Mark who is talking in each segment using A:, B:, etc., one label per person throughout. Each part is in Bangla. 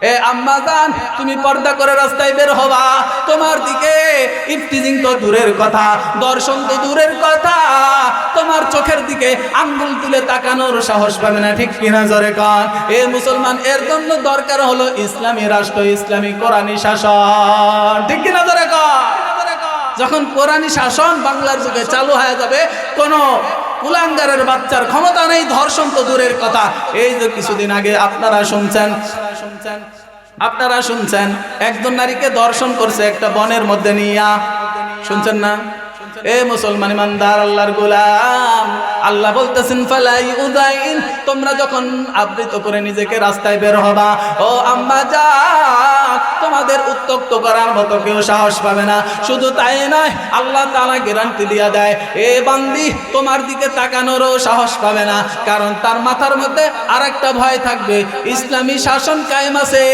A: এ আম্মা জান, তুমি পর্দা করে রাস্তায় বের হবা, তোমার দিকে ইফতিজিং তো দূরের কথা, দর্শন তো দূরের কথা, তোমার চোখের দিকে আঙ্গুল তুলে তাকানোর সাহস পাবে না, ঠিক কিনা জোরে কন। এ মুসলমান, এর জন্য দরকার হলো ইসলামী রাষ্ট্র, ইসলামী কোরআনী শাসন, ঠিক কিনা জোরে কন। যখন কোরআনী শাসন বাংলার যুগে চালু হয়ে যাবে, কোনো কুলাঙ্গারের বাচ্চার ক্ষমতা নেই, ধর্ষণ তো দূরের কথা। এই যে কিছুদিন আগে আপনারা শুনছেন একজন নারীকে ধর্ষণ করছে একটা বনের মধ্যে নিয়া, শুনছেন না? এ মুসলমান ইমানদার আল্লাহর গোলাম, আল্লাহ বলতেছেন ফালাই উদাইন, তোমরা যখন আবৃত করে নিজেকে রাস্তায় বের হবা, ও আম্মা জান, তোমাদের উত্তক্ত করার মতো কেউ সাহস পাবে না। শুধু তাই নয়, আল্লাহ তাআলা গ্যারান্টি দিয়া দেয়, এ বান্দি, তোমার দিকে তাকানোরও সাহস পাবে না, কারণ তার মাথার মধ্যে আরেকটা ভয় থাকবে, ইসলামী শাসন কায়েম আছে।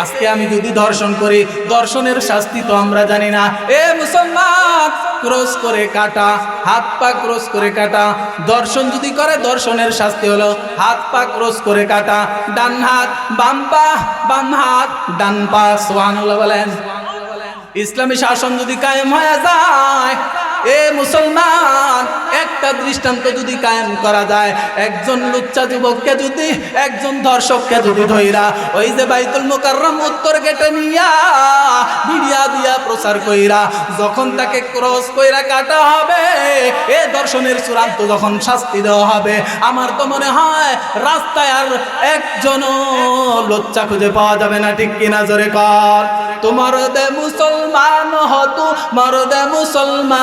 A: আজকে আমি যদি ধর্ষণ করি, ধর্ষণের শাস্তি তো আমরা জানি না। এ মুসলমান, ক্রস করে কাটা, হাত পা ক্রস করে কাটা। দর্শন যদি করে, দর্শনের শাস্তি হলো হাত পা ক্রস করে কাটা, ডান হাত বাম পা, বাম হাত ডান পা। সুবহানাল্লাহ বলেন। ইসলামী শাসন যদি কায়েম হয়ে যায়, এ মুসলমান, একটা দৃষ্টান্ত যদি কায়েম করা যায়, একজন লুচ্চা যুবককে যদি, একজন ধর্ষককে যদি ধইরা ওই যে বাইতুল মুকাররম উত্তর গেটে নিয়া মিডিয়া দিয়া প্রচার কইরা যখন তাকে ক্রস কইরা কাটা হবে, এ ধর্ষণের চূড়ান্ত যখন শাস্তি দেওয়া হবে, আমার তো মনে হয় রাস্তায় আর একজনও লুচ্চা খুঁজে পাওয়া যাবে না, ঠিক কিনা জোরে কর। তোমার দে মুসলমান হতু মরদে মুসলমান,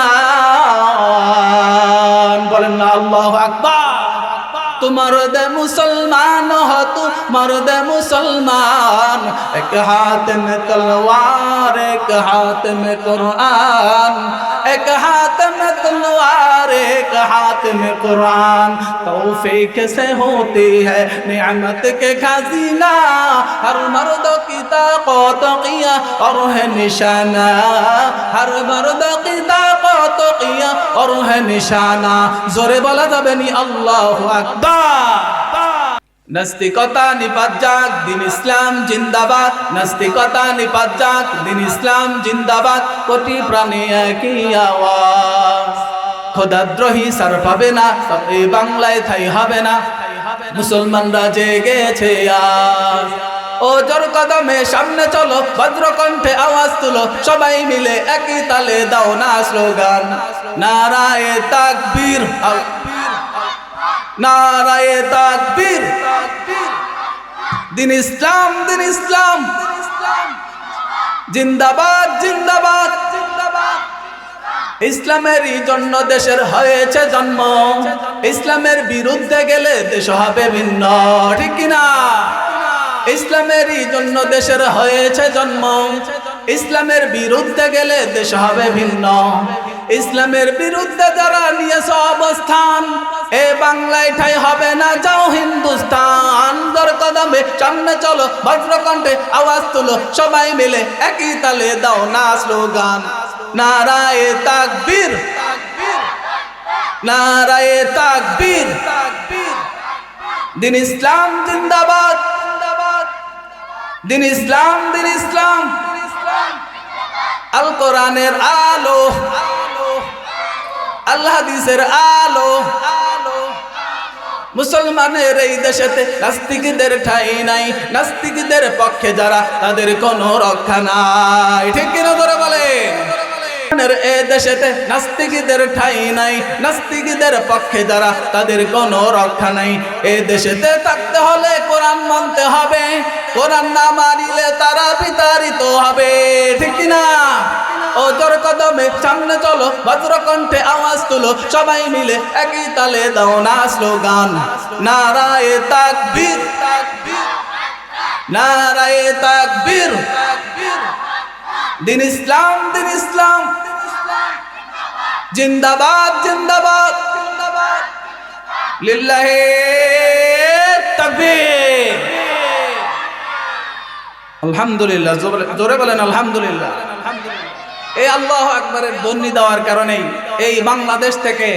A: বলেন না আল্লাহু আকবার। তোমার দে মুসলমান হতু মরদে মুসলমান, এক হাত মে তলওয়ার এক হাত মে কুরআন, এক হাত মে তলওয়ার এক হাত মে कुरान। तौफीक से होती है नियामत के खजीना, हर मर्द की ताकत किया और है निशाना, हर मर्द की ताकत किया और है निशाना। जोरे बोला যাবে নি আল্লাহু আকবার। নাস্তিকতা নিপাত যাক, দিন ইসলাম জিন্দাবাদ, নাস্তিকতা নিপাত যাক, দিন ইসলাম জিন্দাবাদ, কোটি প্রাণে একই আওয়াজ। খোদাদ্রোহী সার পাবে না, এই বাংলায় ঠাই হবে না, মুসলমানরা জেগেছে আজ। ও জোর কদমে সামনে চলো, ভদ্রকণ্ঠে আওয়াজ তুলো, সবাই মিলে একই তালে দাও না স্লোগান, নারায়ে তাকবীর, নারায়ে তাকবীর। দিন ইসলাম, দিন ইসলাম জিন্দাবাদ, জিন্দাবাদ। ইসলামেরই জন্য দেশের হয়েছে জন্ম, ইসলামের বিরুদ্ধে গেলে দেশ হবে ভিন্ন, ঠিক কিনা? ইসলামেরই জন্য দেশের হয়েছে জন্ম, ইসলামের বিরুদ্ধে গেলে দেশ হবে ভিন্ন। ইসলামের বিরুদ্ধে যারা নিয়েছে অবস্থান, এ বাংলায় ঠাই হবে না, যাও হিন্দুস্তান। দর কদমে সামনে চলো, ভদ্রকণ্ঠে আওয়াজ তুলো, সবাই মিলে একই তালে দাও না স্লোগান, নারায়ে তাকবীর, নারায়ে তাকবীর। দিন ইসলাম জিন্দাবাদ, দিন ইসলাম, দিন ইসলাম। আল কোরআনের আলো, আল হাদিসের আলো, মুসলমানের এই দেশেতে নাস্তিকদের ঠাই নাই, নাস্তিকদের পক্ষে যারা তাদের কোনো রক্ষা নাই, ঠিক কিনা ধরে বলেন? এ দেশেতে নাস্তিকদের ঠাই নাই, নাস্তিকদের পক্ষে যারা তাদের কোনো রক্ষা নাই। এ দেশেতে থাকতে হলে কোরআন মানতে হবে, কোরআন না মানিলে তারা বিতাড়িত হবে, ঠিক কিনা? ও জোর কদমে সামনে চলো, ভদ্রকণ্ঠে আওয়াজ তুলো, সবাই মিলে একই তালে দাও না স্লোগান, নারায়ে তাকবীর, নারায়ে তাকবীর। দিন ইসলাম, দিন ইসলাম জিন্দাবাদ, জিন্দাবাদ। লিল্লাহি তাকবীর। আলহামদুলিল্লাহ, জোরে বলেন আলহামদুলিল্লাহ। এই আল্লাহু আকবারের ধ্বনি দেওয়ার কারণেই এই বাংলাদেশ থেকে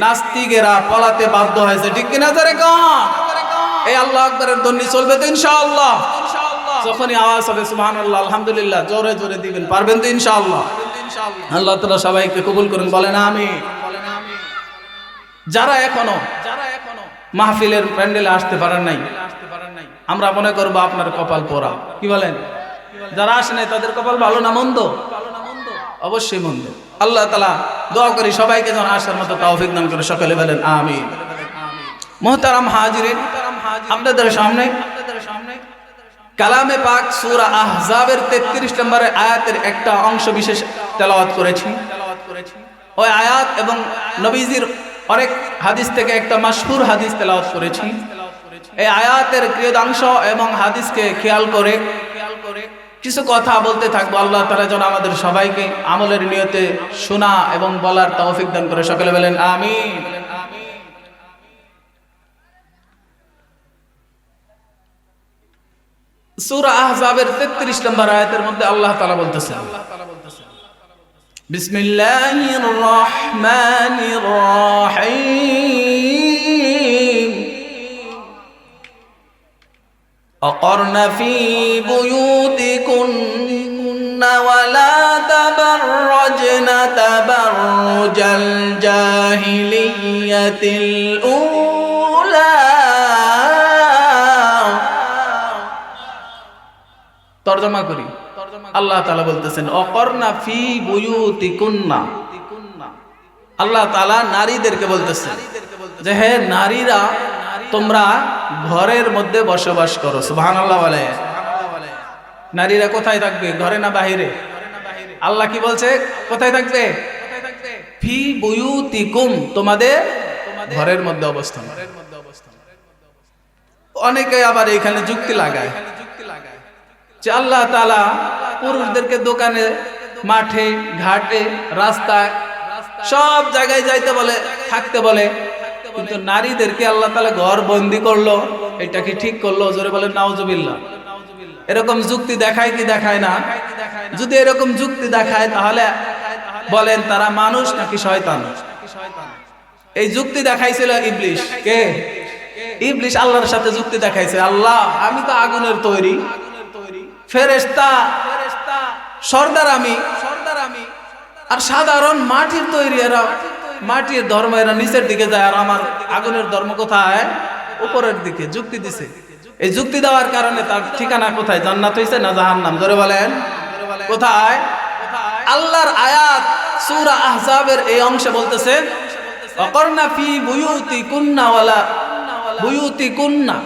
A: নাস্তিকেরা পলাতে বাধ্য হয়েছে, ঠিক কিনা? জোরে কোন এই আল্লাহু আকবারের ধ্বনি চলবে তো ইনশাআল্লাহ। যখনই আওয়াজ হবে সুবহানাল্লাহ আলহামদুলিল্লাহ জোরে জোরে দিবেন, পারবেন তো ইনশাআল্লাহ? আল্লাহ তাআলা সবাইকে কবুল করুন, বলেন আমিন। যারা এখনো মাহফিলের প্যান্ডেলে আসতে পারেন নাই, আমরা মনে করবো আপনার কপাল পোড়া। কি বলেন? যারা আসে নাই তাদের কপাল ভালো না মন্দ? অবশ্যই মন্দ। আল্লাহ তাআলা দোয়া করি সবাইকে যেন আসার মতো তৌফিক দান করে, সকলে বলেন আমিন। মুহতারাম হাজিরিন, আপনাদের সামনে কালামে পাক সূরা আহজাবের 33 নম্বর আয়াতের একটা অংশ বিশেষ তেলাওয়াত করেছি। ওই আয়াত এবং নবীজির অনেক হাদিস থেকে একটা মাশহুর হাদিস তেলাওয়াত করেছি। এই আয়াতের ক্রিয়াংশ এবং হাদিসকে খেয়াল করে কিছু কথা বলতে থাকবো। আল্লাহ তাআলা যেন আমাদের সবাইকে আমলের নিয়তে শোনা এবং বলার তৌফিক দান করে, সকলে বলেন আমিন। সূরা আহজাবের 33 নম্বর আয়াতের মধ্যে আল্লাহ তাআলা বলতেছেন, বিসমিল্লাহির রহমানির রহিম, আকারনা ফি বুয়ুতিকুন্না ওয়ালা তাবাররাজনা তাবাররুজাল জাহিলিয়াতিল উলা। তরজমা করি। আল্লাহ তাআলা বলতেছেন অকরনা ফি বুয়ুতিকুন্না। আল্লাহ তাআলা নারীদেরকে বলতেছেন যে হে নারীরা, তোমরা ঘরের মধ্যে বসবাস করো। সুবহানাল্লাহ বলে। নারীরা কোথায় থাকবে? ঘরে না বাহিরে? আল্লাহ কি বলছে? কোথায় থাকবে? ফি বুয়ুতিকুম, তোমাদের ঘরের মধ্যে অবস্থান। অনেকে আবার এখানে যুক্তি লাগায় যে আল্লাহ তাআলা পুরুষদেরকে দোকানে, মাঠে, ঘাটে, রাস্তায় সব জায়গায় যাইতে বলে, থাকতে বলে, কিন্তু নারীদেরকে আল্লাহ তাআলা ঘর বন্দি করলো। এটা কি ঠিক করলো? জোরে বলেন নাউজুবিল্লাহ। এরকম যুক্তি দেখায় কি দেখায় না? যদি এরকম যুক্তি দেখায় তাহলে বলেন তারা মানুষ নাকি শয়তান? এই যুক্তি দেখাইছিল ইবলিশ। কে? ইবলিশ আল্লাহর সাথে যুক্তি দেখাইছে, আল্লাহ আমি তো আগুনের তৈরি, ফেরেশতা সর্দার আমি, আর সাধারণ মাটির তৈরি, এরা মাটির ধর্ম, এরা নিচের দিকে যায়, আর আমার আগুনের ধর্ম কোথায়? উপরের দিকে। যুক্তি দিছে। এই যুক্তি দেওয়ার কারণে তার ঠিকানা কোথায়? জান্নাত হইছে না জাহান্নাম? ধরে বলেন কোথায়? আল্লাহর আয়াত সূরা আহজাবের এই অংশে বলতেছে অকরনা ফি বুয়ুতিকুন্না ওয়ালা বুয়ুতিকুন্না,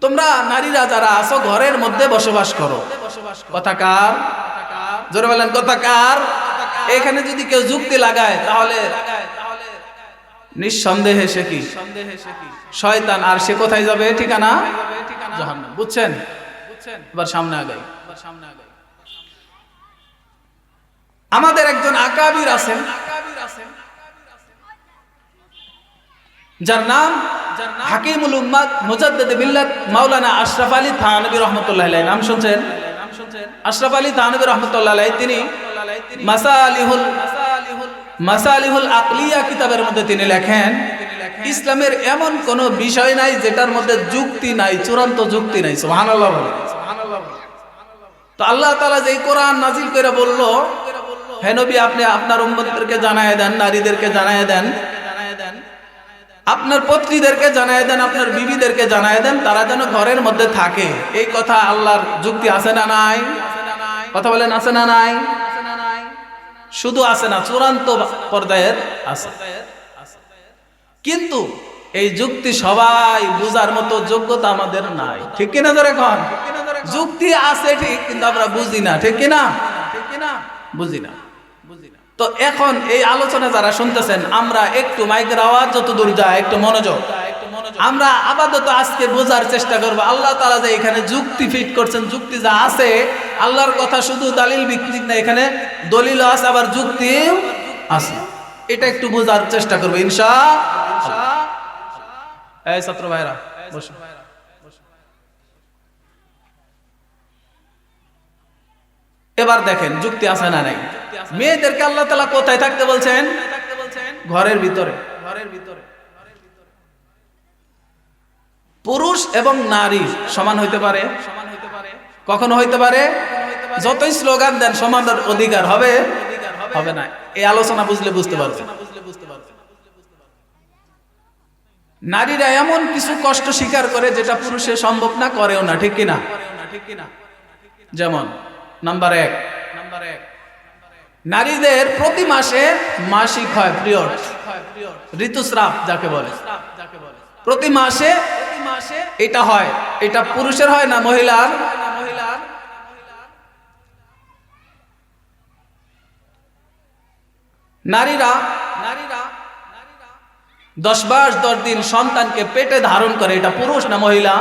A: তোমরা নারীরা যারা আছো ঘরের মধ্যে বসবাস করো। কথা কার? জোরে বলেন কথা কার? এখানে যদি কেউ যুক্তি লাগায় তাহলে নিঃসন্দেহে সে কি? শয়তান। আর সে কোথায় যাবে? ঠিকানা জাহান্নাম। বুঝছেন? এবার সামনে আগাই। আমাদের একজন আকাবির আছেন, যার নাম হাকিমুল উম্মাত মুজাদ্দিদ মিল্লাত মাওলানা আশরাফ আলী থানভী রাহমাতুল্লাহ আলাইহি। নাম শুনছেন? আশরাফ আলী থানভী রাহমাতুল্লাহ আলাইহি তিনি মাসালিহুল আকলিয়া কিতাবের মধ্যে তিনি লেখেন, ইসলামের এমন কোন বিষয় নাই যেটার মধ্যে যুক্তি নাই, চূড়ান্ত যুক্তি নাই। সুবহানাল্লাহ বলেন। তো আল্লাহ তাআলা যে কোরআন নাজিল করে বলল, হে নবী আপনি আপনার উম্মতদেরকে জানায় দেন, নারীদেরকে জানায় দেন, আপনার পত্নীদেরকে জানায় দেন, আপনার বিবিদেরকে জানায় দেন, তারা যেন ঘরের মধ্যে থাকে। এই কথা আল্লাহর যুক্তি আছে না নাই? কথা বলেন আছে না নাই? শুধু আছে না, চূড়ান্ত পর্যায়ের আছে। কিন্তু এই যুক্তি সবাই বুঝার মতো যোগ্যতা আমাদের নাই। ঠিক কিনা? ধরে কন যুক্তি আছে ঠিক, কিন্তু আমরা বুঝি না। ঠিক কিনা? বুঝি না। তো এখন এই আলোচনা যারা শুনতেছেন, আমরা একটু মাইকের আওয়াজ যত দূর যায় একটু মনোযোগ, আমরা আপাতত আজকে বোঝার চেষ্টা করব আল্লাহ তাআলা যে এখানে যুক্তি ফিট করছেন, যুক্তি যা আছে, আল্লাহর কথা শুধু দালিল বিকৃত না, এখানে দলিল আছে আবার যুক্তি আছে। এটা একটু বোঝার চেষ্টা করব ইনশাআল্লাহ। এই ছাত্র ভাইরা বসুন। এবার দেখেন যুক্তি আছে না নাই। মেয়েদেরকে আল্লাহ তাআলা কোথায় থাকতে বলছেন? ঘরের ভিতরে। পুরুষ এবং নারী সমান হইতে পারে? কখনো হইতে পারে? যতই স্লোগান দেন সমানের অধিকার হবে হবে না। এই আলোচনা বুঝলে বুঝতে পারবেন। নারীরা এমন কিছু কষ্ট স্বীকার করে যেটা পুরুষের সম্ভব না, করেও না, ঠিক কিনা? যেমন নাম্বার 1, নারীদের প্রতি মাসে মাসিক হয়, পিরিয়ড, ঋতুস্রাব যাকে বলে, প্রতি মাসে এটা হয়। এটা পুরুষের হয় না মহিলার? নারীরা 10 মাস 10 দিন সন্তানকে পেটে ধারণ করে, এটা পুরুষ না মহিলা?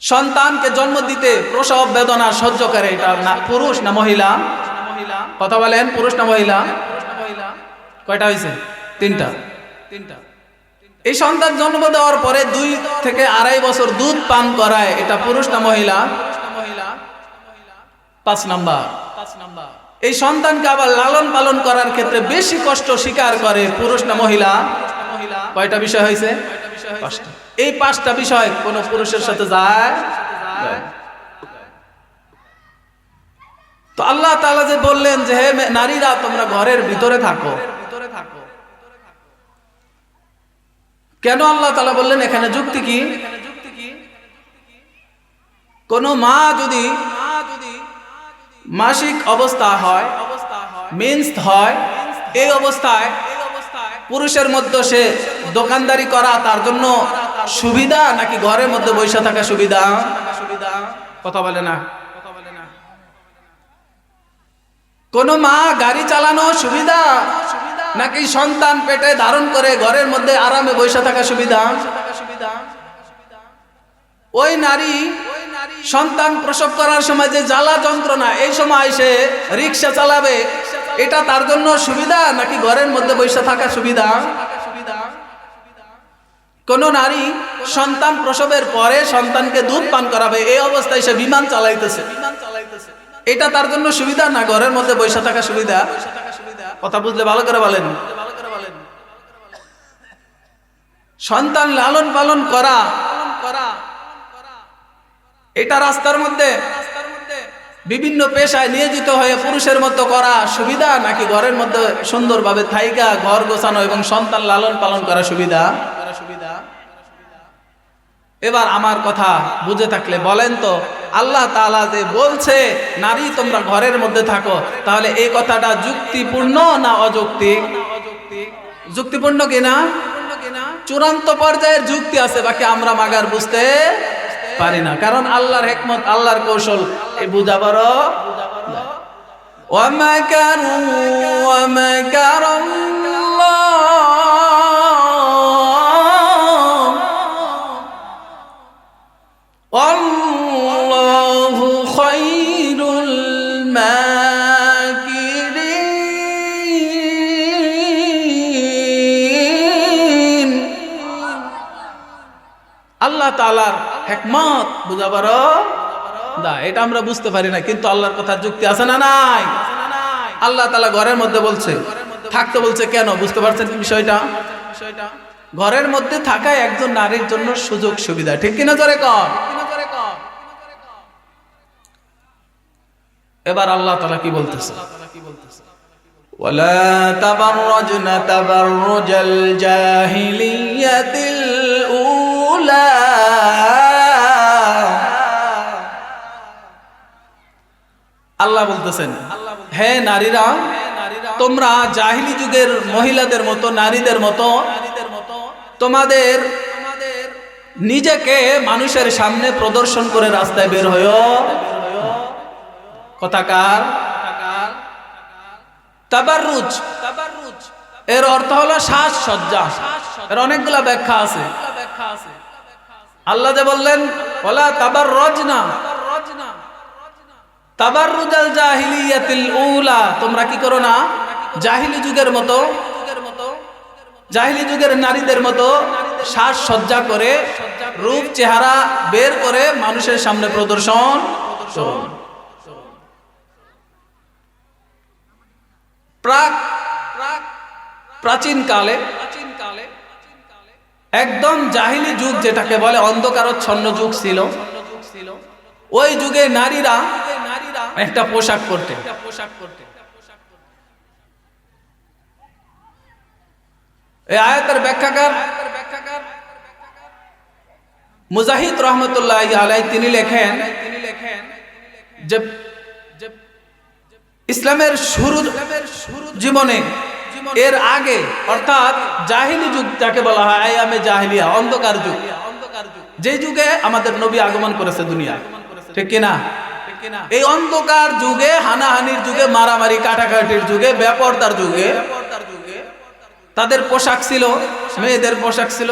A: সন্তানকে জন্ম দিতে প্রসব বেদনা সহ্য করে, এটা না পুরুষ না মহিলা? কথা বলেন, পুরুষ না মহিলা? কয়টা হয়েছে? 3টা। এই সন্তান জন্ম দেওয়ার পরে 2 থেকে 2.5 বছর দুধ পান করায়, এটা পুরুষ না মহিলা? 5 নাম্বার, এই সন্তানকে আবার লালন পালন করার ক্ষেত্রে বেশি কষ্ট স্বীকার করে, পুরুষ না মহিলা? কয়টা বিষয় হয়েছে? 5টা। এই 5টা বিষয় কোন পুরুষের সাথে যায়? তো আল্লাহ তাআলা যে বললেন যে হে নারীরা তোমরা ঘরের ভিতরে থাকো, কেন আল্লাহ তাআলা বললেন? এখানে যুক্তি কি? কোন মা যদি মাসিক অবস্থা হয়, মেন্স হয়, এই অবস্থায় পুরুষের মধ্যে সে দোকানদারি করা তার জন্য সুবিধা নাকি ঘরের মধ্যে বসে থাকা সুবিধা? কথা বলে না। কোন মা গাড়ি চালানো সুবিধা নাকি সন্তান পেটে ধারণ করে ঘরের মধ্যে আরামে বসে থাকা সুবিধা? ওই নারী সন্তান প্রসব করার সময় যে জ্বালা যন্ত্রণা, এই সময় সে রিক্সা চালাবে, এটা তার জন্য সুবিধা নাকি ঘরের মধ্যে বসে থাকা সুবিধা? কোন নারী সন্তান প্রসবের পরে সন্তানকে দুধ পান করাবে, এই অবস্থায় সে বিমান চালাইতেছে, এটা তার জন্য সুবিধা না ঘরের মধ্যে বসে থাকা সুবিধা? কথা বুঝলে ভালো করে বলেন। সন্তান লালন পালন করা এটা রাস্তার মধ্যে বিভিন্ন পেশায় নিয়োজিত হয়ে পুরুষের মতো করা সুবিধা নাকি ঘরের মধ্যে সুন্দরভাবে থাইকা ঘর গোছানো এবং সন্তান লালন পালন করা সুবিধা? এবার আমার কথা বুঝে থাকলে বলেন তো, আল্লাহ তাআলা যে বলছে নারী তোমরা ঘরের মধ্যে থাকো, তাহলে এই কথাটা যুক্তিপূর্ণ না অযৌক্তিক? যুক্তিপূর্ণ কিনা? চূড়ান্ত পর্যায়ের যুক্তি আছে, বাকি আমরা মাগার বুঝতে পারি না, কারণ আল্লাহর হিকমত, আল্লাহর কৌশল এই বুঝা বড়। ওয়া মাকারু ওয়া মাকারাল্লাহ আল্লাহু খায়রুল মাকিরিন। আল্লাহ তাআলার হিকমত বুঝাবার দা, এটা আমরা বুঝতে পারি না, কিন্তু আল্লাহর কথার যুক্তি আছে না নাই? আল্লাহ তাআলা ঘরের মধ্যে বলছে, থাকতে বলছে, কেন? বুঝতে পারছেন বিষয়টা? ঘরের মধ্যে থাকা একজন নারীর জন্য সুযোগ সুবিধা, ঠিক কিনা? জোরে কর। এবার আল্লাহ তাআলা কি বলতেছে? ওয়ালা তাবাররাজনা তাবাররুজাল জাহিলিয়াতিল উলা। আল্লাহ বলতেছেন, হে নারীরা তোমরা জাহিলি যুগের মহিলাদের মতো, নারীদের মতো তোমাদের নিজেকে মানুষের সামনে প্রদর্শন করে রাস্তায় বের হয়ো। কথাকার তাবাররুজ, এর অর্থ হলো সাজসজ্জা। এর অনেকগুলা ব্যাখ্যা আছে। আল্লাহ যে বললেন ওয়ালা তাবাররাজনা তাবাররুজাল জাহিলিয়াতিল উলা, তোমরা কি করো না জাহিলি যুগের মতো, জাহিলি যুগের নারীদের মতো সাজসজ্জা করে রূপ চেহারা বের করে মানুষের সামনে প্রদর্শন করো। প্রাচীন কালে একদম জাহিলি যুগ যেটাকে বলে অন্ধকারচ্ছন্ন যুগ ছিল, ওই যুগে নারীরা একটা পোশাক পরতেন। এই আয়াতের ব্যাখ্যাকার মুজাহিদ রহমতুল্লাহ আলাইহি তিনি লেখেন যে ইসলামের শুরু জীবনে এর আগে অর্থাৎ জাহিলি যুগ যাকে বলা হয় আয়ামে জাহিলিয়া, অন্ধকার যুগ, যে যুগে আমাদের নবী আগমন করেছে দুনিয়ায়, ঠিক কিনা? এই অন্ধকার যুগে, হানাহানির যুগে, মারামারি কাটাকাটির যুগে, বেপরদার যুগে তাদের পোশাক ছিল, মেয়েদের পোশাক ছিল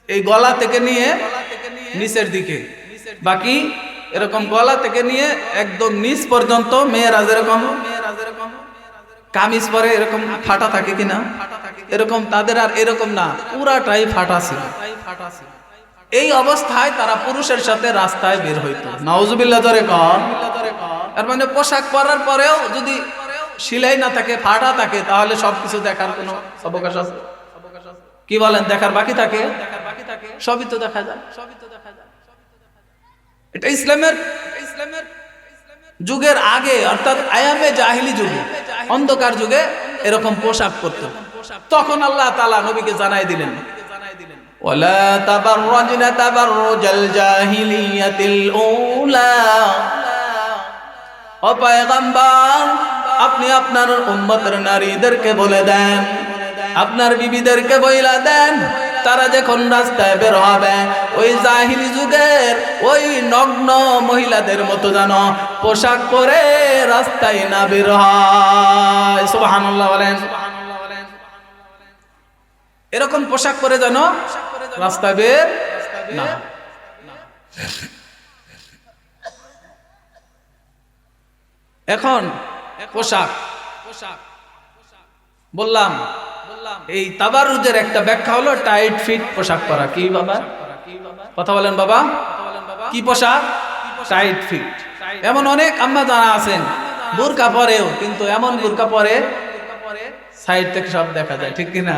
A: এই গলা থেকে নিয়ে নিচের দিকে, বাকি এরকম গলা থেকে নিয়ে একদম নিচ পর্যন্ত মেয়েরা যেরকম কামিজ পরে এরকম ফাটা থাকে কিনা, এরকম তাদের আর এরকম না, পুরাটাই ফাটা ছিল। এই অবস্থায় তারা পুরুষের সাথে রাস্তায় বের হইতো। নাউজুবিল্লাহ জোরে কন। এর মানে পোশাক পরার পরেও যদি সিলাই না থাকে, ফাটা থাকে, তাহলে সবকিছু দেখার কোনো অবকাশ আছে? কি বলেন, দেখার বাকি থাকে? সবই তো দেখা যায়। এটা ইসলামের যুগের আগে অর্থাৎ আয়ামে জাহিলি যুগে, অন্ধকার যুগে এরকম পোশাক পরত। তখন আল্লাহ তাআলা নবীকে জানাই দিলেন, ওয়ালা তাবাররাজনা তাবাররুজাল জাহিলিয়াতিল উলা। ও পয়গম্বর, আপনি আপনার উম্মতের নারীদেরকে বলে দেন, আপনার বিবিদেরকে বইলা দেন, তারা যখন রাস্তায় বের হবে ওই জাহিলি যুগের ওই নগ্ন মহিলাদের মতো যেন পোশাক পরে রাস্তায় না বের হয়। সুবহানাল্লাহ বলেন। এরকম পোশাক পরে যেন রাস্তায় বের না। এখন পোশাক বললাম, এই তাবাররুজের একটা ব্যাখ্যা হলো টাইট ফিট পোশাক পরা। কি বাবা কথা বলেন বাবা, কি পোশাক? Tight fit. এমন অনেক আম্মা জানা আছেন বোরকা পরেও, কিন্তু এমন বোরকা পরে সাইড থেকে সব দেখা যায়, ঠিক কিনা?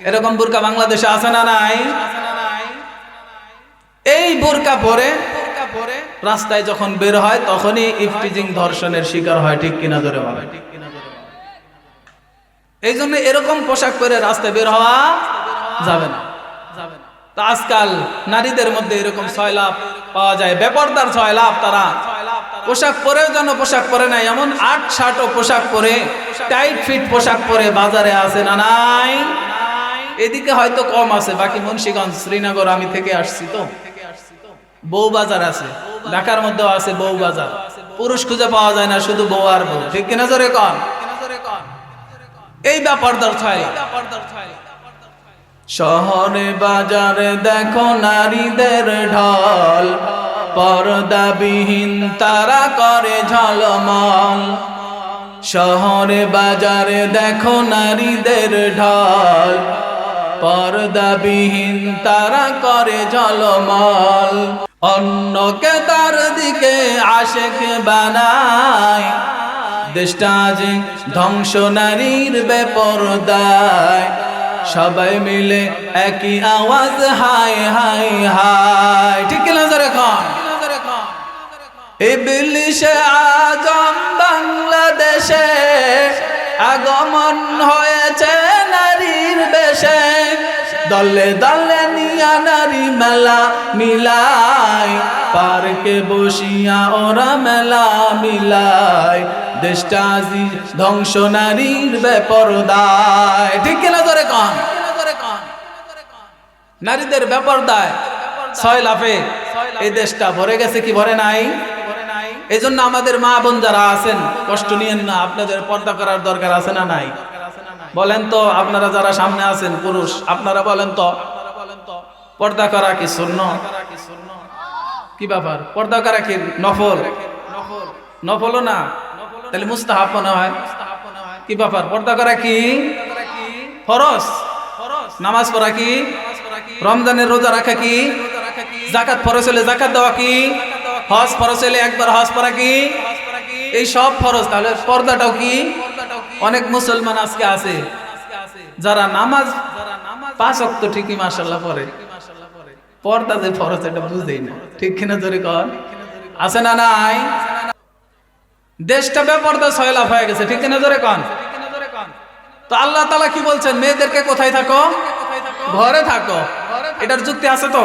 A: এরকম বোরকা বাংলাদেশে আছে না নাই? এই বোরকা পরে রাস্তায় যখন বের হয় তখনই ইফটিজিং, ধর্ষণের শিকার হয়, ঠিক কিনা জোরে বলে? এই জন্য এরকম পোশাক পরে রাস্তায় বের হওয়া যাবে না। তা আজকাল নারীদের মধ্যে এরকম সয়লাভ পাওয়া যায়, বেপরদার সয়লাভ। তারা পোশাক পরেও যেন পোশাক পরে নাই, এমন ৮-৬০ পোশাক পরে, টাইট ফিট পোশাক পরে বাজারে আছে না নাই? এদিকে হয়তো কম আছে, বাকি মুন্সিগঞ্জ, শ্রীনগর আমি থেকে আসছি তো, বউ বাজার আছে, ঢাকার মধ্যেও আছে বউ বাজার। পুরুষ খুঁজে পাওয়া যায় না, শুধু বউ আর বউ, ঠিক কিনা জোরে কন? এই ব্যাপারদার ছাই। শহরে বাজারে দেখো নারীদের ঢল, পর্দাবিহীন তারা করে ঝলমল। শহরে বাজারে দেখো নারীদের ঢল, পর্দাবিহীন তারা করে ঝলমল। অন্যকে তার দিকে আশেক বানায়, দেশটা যে ধ্বংস নারীর বেপরদায়। সবাই মিলে একই আওয়াজ, হাই হাই হাই, ঠিক কিনা জোরে কন? ইবলিশে আজম বাংলাদেশে আগমন হয়েছে নারীর বেশে। দলে দলে নিয়া নারী মেলা মিলাই, পার্কে বসিয়া ওরা মেলা মিলাই। দেশটা ধ্বংস নারীর বেপরদায়, ঠিক কিনা জোরে কন? নারীদের বেপরদায় সয়লাভে এই দেশটা ভরে গেছে কি ভরে নাই? এই জন্য আমাদের মা বোন যারা আছেন কষ্ট নিয়েন না, আপনাদের পর্দা করার দরকার আছে না নাই? বলেন তো, আপনারা যারা সামনে আছেন পুরুষ, আপনারা বলেন তো, পর্দা করা কি সুন্নাত? কি ব্যাপার? পর্দা করা কি নফল? নফলও না, তাহলে মুস্তাহাব মনে হয়। কি ব্যাপার? পর্দা করা কি ফরজ? নামাজ পড়া কি? রমজানের রোজা রাখা কি? যাকাত ফরজ হলে যাকাত দেওয়া কি? হজ ফরজ হলে একবার হজ পড়া কি? এই সব ফরজ। তাহলে পর্দাটাও কি? অনেক মুসলমান আজকে আছে যারা নামাজ 5 ওয়াক্ত ঠিকই মাশাআল্লাহ পড়ে, পর্দা যে ফরজ এটা বুঝেই না, ঠিক কিনা জোরে কন? আছে না নাই? দেশটা বেপর্দা সয়লাভ হয়ে গেছে, ঠিক কিনা জোরে কন? তো আল্লাহ তাআলা কি বলছেন? মেয়েদেরকে কোথায় থাকো? ঘরে থাকো। এটার যুক্তি আছে তো?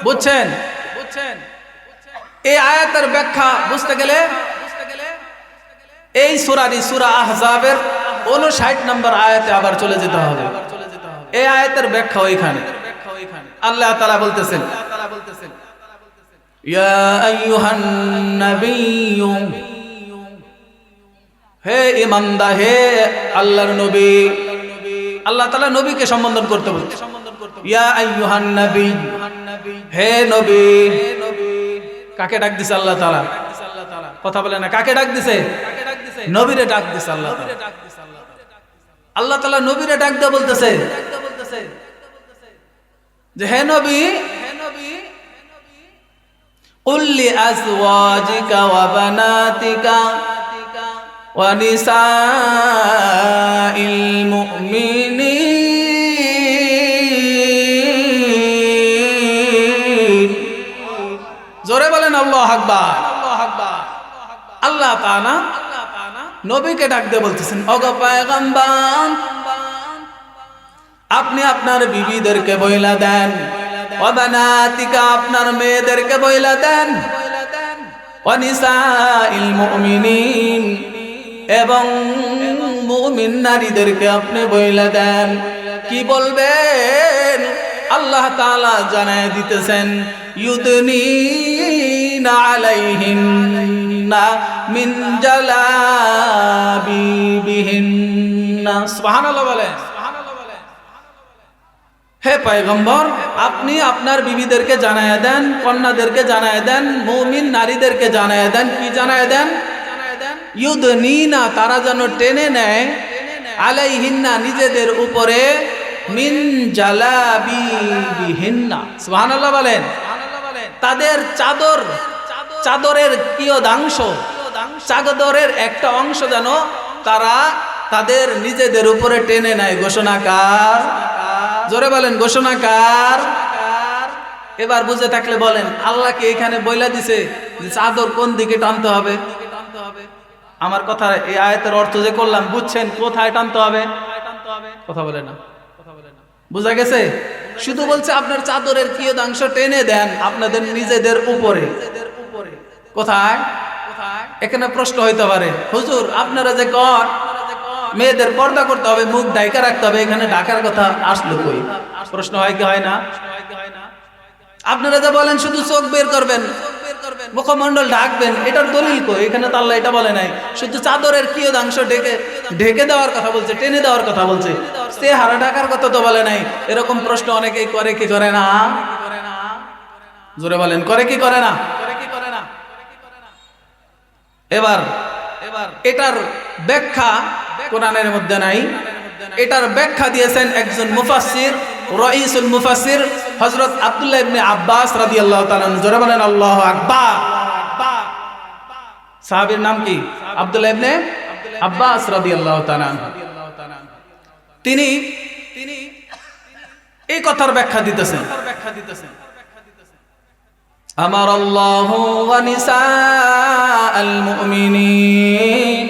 A: বুঝছেন? এই আয়াতের ব্যাখ্যা বুঝতে গেলে এই সূরা আহজাবের 59 নম্বর আয়াতে আবার চলে যেতে হবে। এই আয়াতের ব্যাখ্যা ওইখানে আল্লাহ তাআলা বলতেছেন, ইয়া আইয়ুহান নাবিয়্যু, হে ঈমানদার, হে আল্লাহর নবী। আল্লাহ তাআলা নবীকে সম্বোধন করতে বলছেন, ইয়া আইয়ুহান নবী, হে নবী। কাকে ডাক দিছে আল্লাহ তাআলা? কথা বলে না, কাকে ডাক দিছে? নবীরে ডাক দিছে আল্লাহ তাআলা। আল্লাহ তাআলা নবীরে ডাক দিয়ে বলতেছে যে হে নবী, কুল লি আজওয়াজিকা ওয়া বানাতিকা ওয়া নিসাইল মুমিনিন। জোরে বলেন আল্লাহু আকবার। আল্লাহ তাআলা নবীকে ডাক দিয়ে বলতেছেন, ওগো পয়গম্বর, আপনি আপনার বিবিদেরকে বইলা দেন, ওয়া বানাতিকা, আপনার মেয়েদেরকে বইলা দেন, ওয়া নিসাইল মুমিনিন, এবং মুমিন নারীদেরকে আপনি বইলা দেন। কি বলবেন? আল্লাহ তাআলা জানায় দিতেছেন, ইউদনিনা আলাইহিন্না মিন জালাবিবিহিন্না। সুবহানাল্লাহ বলেন। হে পয়গম্বর, আপনি আপনার বিবিদেরকে জানায় দেন, কন্যাদেরকে জানায় দেন, মুমিন নারীদেরকে জানায় দেন। কি জানায় দেন? ইউদনিনা, তারা যেন টেনে নেয়, আলাইহিন্না, নিজেদের উপরে, মিন জালাবিবিহিন্না। সুবহানাল্লাহ বলেন। তাদের চাদরের কিয়দাংশ, চাদরের একটা অংশ যেন তারা তাদের নিজেদের উপরে টেনে নেয়। ঘোষণাকার, জোরে বলেন, ঘোষণাকার। এবার বুঝে থাকলে বলেন, আল্লাহকে এখানে বইলা দিছে যে চাদর কোন দিকে টানতে হবে? আমার কথা, এই আয়াতের অর্থ যে করলাম, বুঝছেন কোথায় টানতে হবে? কথা বলে না, বুঝা গেছে? শুধু বলছে আপনার চাদরের কিয়দাংশ টেনে দেন আপনাদের নিজেদের উপরে। কোথায়? এখানে প্রশ্ন হইতে পারে, হুজুর আপনারা যে কর মেয়েদের পর্দা করতে হবে, মুখ ঢাকা রাখতে হবে, এখানে ঢাকার কথা আসলো কই? প্রশ্ন হয় কি হয় না? আপনারা যা বলেন শুধু চোখ বের করবেন, মুখমণ্ডল ঢাকবেন, এটার দলিল কই? এখানে তো আল্লাহ এটা বলে নাই। শুধু চাদরের কিয়দাংশ ঢেকে দেওয়ার কথা বলছে, টেনে দেওয়ার কথা বলছে, চেহারা ঢাকার কথা তো বলে নাই। এরকম প্রশ্ন অনেকেই করে, কি করে না? জোরে বলেন, করে কি করে না? এবার এটার ব্যাখ্যা কোরআনের মধ্যে নাই। এটার ব্যাখ্যা দিয়েছেন একজন মুফাসসির, রাইসুল মুফাসসির হযরত আব্দুল্লাহ ইবনে আব্বাস রাদিয়াল্লাহু তাআলা। জোরে বলেন আল্লাহু আকবার। সাহাবীর নাম কি? আব্দুল্লাহ ইবনে আব্বাস রাদিয়াল্লাহু তাআলা। তিনি এই কথার ব্যাখ্যা দিতেছেন, আমার আল্লাহু ওয়া নিসাআল মুমিনিন।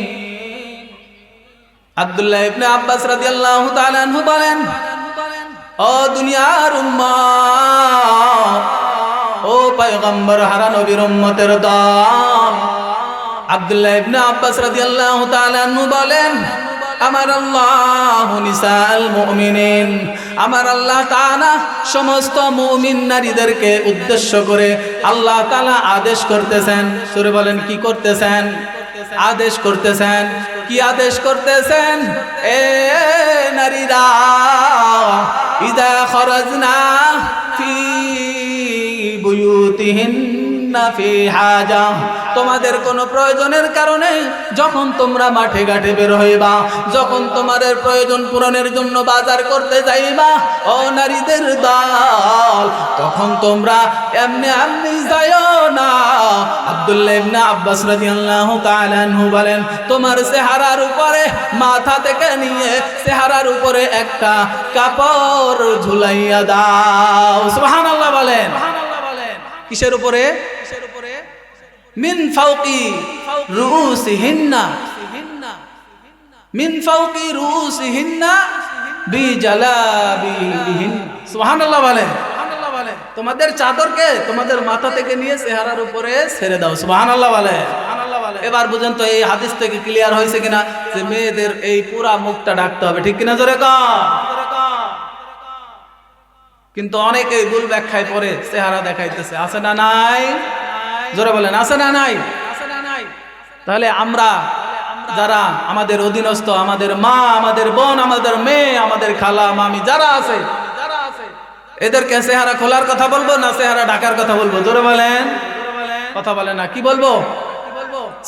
A: আব্দুল্লাহ ইবনে আব্বাস রাদিয়াল্লাহু তাআলা আনহু বলেন, ও দুনিয়ার উম্মত, ও পয়গম্বর হারা নবীর উম্মতের দল। আব্দুল্লাহ ইবনে আব্বাস রাদিয়াল্লাহু তাআলা আনহু বলেন, আমার আল্লাহ নিসাল মুমিনিন, আমার আল্লাহ তাআলা সমস্ত মুমিন নারীদেরকে উদ্দেশ্য করে আল্লাহ তাআলা আদেশ করতেছেন। সূরা বলেন, কি করতেছেন? আদেশ করতেছেন। কি আদেশ করতেছেন? এ নারীরা, ইযা খরাজনা ফি বুয়ুতিহিন্না ফি হাজা, তোমাদের কোনো প্রয়োজনের কারণে যখন তোমরা মাঠে ঘাটে বের হইবা, যখন তোমাদের প্রয়োজন পূরণের জন্য বাজার করতে যাইবা ও নারীদের দল, তখন তোমরা এমনি এমনি যাইও না। আব্দুল্লাহ ইবনে আব্বাস রাদিয়াল্লাহু তাআলা আনহু বলেন, তোমার চেহারার উপরে মাথা থেকে নিয়ে চেহারার উপরে একটা কাপড় ঝুলাইয়া দাও। সুবহানাল্লাহ বলেন। কিসের উপরে? মিন ফাওকি রুউসিহিন্না, মিন ফাওকি রুউসিহিন্না বিজালাবিবিহিন্না। সুবহানাল্লাহ বলেন। তোমাদের চাদরকে তোমাদের মাথা থেকে নিয়ে চেহারার উপরে ছেড়ে দাও। সুবহানাল্লাহ বলেন। এবার বুঝেন তো এই হাদিস থেকে ক্লিয়ার হয়েছে কিনা যে মেয়েদের এই পুরা মুখটা ঢাকতে হবে, ঠিক কিনা? জোরে কর। কিন্তু অনেকেই ভুল ব্যাখ্যায় পড়ে চেহারা দেখাইতেছে, আছে না নাই? জোরে বলেন, আছে না নাই? তাহলে আমরা যারা আমাদের অধীনস্থ, আমাদের মা, আমাদের বোন, আমাদের মেয়ে, আমাদের খালা মামি যারা আছে, এদেরকে চেহারা খোলার কথা বলবো না চেহারা ঢাকার কথা বলবো? জোরে বলেন। কথা বলে না, কি বলবো?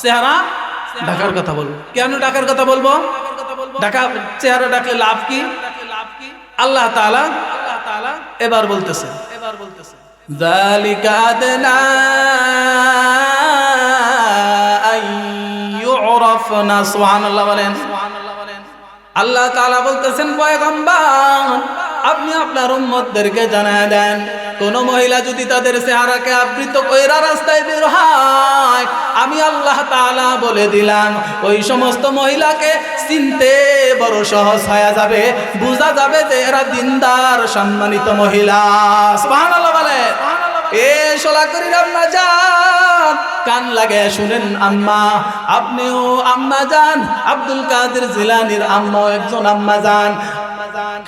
A: চেহারা ঢাকার কথা বলবো। কেন ঢাকার কথা বলবো? ঢাকা চেহারা ঢাকলে লাভ কি? আল্লাহ তাআলা এবার বলতেছে, যালিকা আদনা আইয়ুরাফনা। সুবহানাল্লাহ বলেন। আল্লাহ তাআলা বলতেছেন, পয়গম্বর আপনি আপনার উম্মতদেরকে জানায় দেন, কোন মহিলা যদি তাদের চেহারাকে আবৃত কইরা রাস্তায় বের হয়, আমি আল্লাহ তাআলা বলে দিলাম ওই সমস্ত মহিলাকে চিনতে বড় সহজ হয়ে যাবে, বোঝা যাবে যে এরা দিনদার সম্মানিত মহিলা। সুবহানাল্লাহ বলেন। এ শোলা করি আম্মা জান, কান লাগে শুনেন আম্মা, আপনিও আম্মা জান, আব্দুল কাদের জিলানীর আম্মাও একজন আম্মা জান,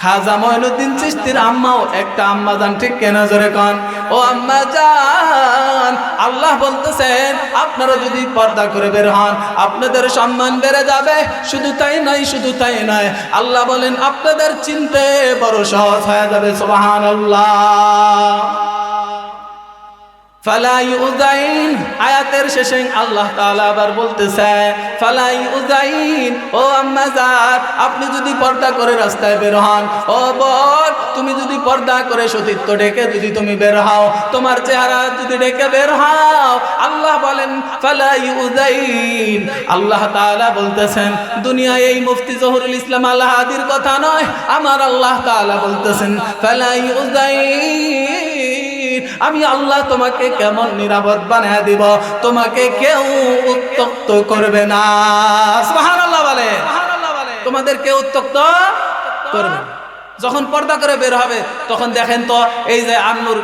A: খাজা মঈনুদ্দিন চিশতির আম্মাও একটা আম্মা জান, ঠিক কেনা? জোরে কোন। ও আম্মা জান, আল্লাহ বলতেছেন আপনারা যদি পর্দা করে বের হন আপনাদের সম্মান বেড়ে যাবে। শুধু তাই নয়, শুধু তাই নয়, আল্লাহ বলেন আপনাদের চিনতে বড় সহজ হয়ে যাবে। সুবহানাল্লাহ। ফালা ইউযাইন, আয়াতের শেষে আল্লাহ তাআলা আবার বলতেছে ফালা ইউযাইন, ও আম্মা জান আপনি যদি পর্দা করে রাস্তায় বের হন, ও বোন তুমি যদি পর্দা করে সতীত্ব ঢেকে যদি তুমি বের হও, তোমার চেহারা যদি ঢেকে বের হও, আল্লাহ বলেন ফালা ইউযাইন। আল্লাহ তাআলা বলতেছেন, দুনিয়ায় এই মুফতি জহুরুল ইসলাম আল হাদির কথা নয়, আমার আল্লাহ তাআলা বলতেছেন ফালা ইউযাইন, আমি আল্লাহ তোমাকে কেমন নিরাপদ বানিয়ে দিব, তোমাকে কেউ উত্তক্ত করবে না। সুবহানাল্লাহ বলে। তোমাদের কেউ উত্তক্ত করবে না। যখন পর্দা করে বের হবে তখন দেখেন তো এই যে আন্নুর